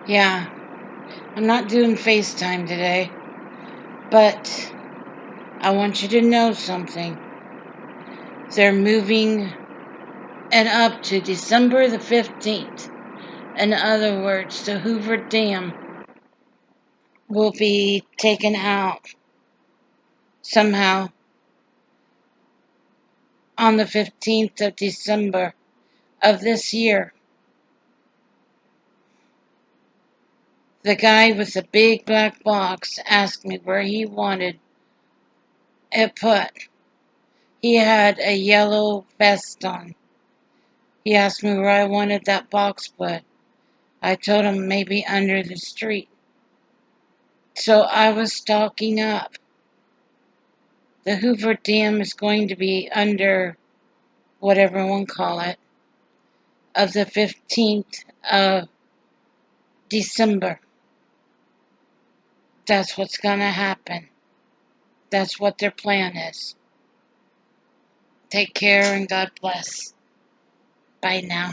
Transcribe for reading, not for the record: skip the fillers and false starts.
Yeah, I'm not doing FaceTime today, but I want you to know something. They're moving it up to December the 15th. In other words, the Hoover Dam will be taken out somehow on the 15th of December of this year. The guy with the big black box asked me where he wanted it put. He had a yellow vest on. He asked me where I wanted that box put. I told him maybe under the street. So I was stalking up. The Hoover Dam is going to be under whatever one call it of the 15th of December. That's what's going to happen. That's what their plan is. Take care and God bless. Bye now.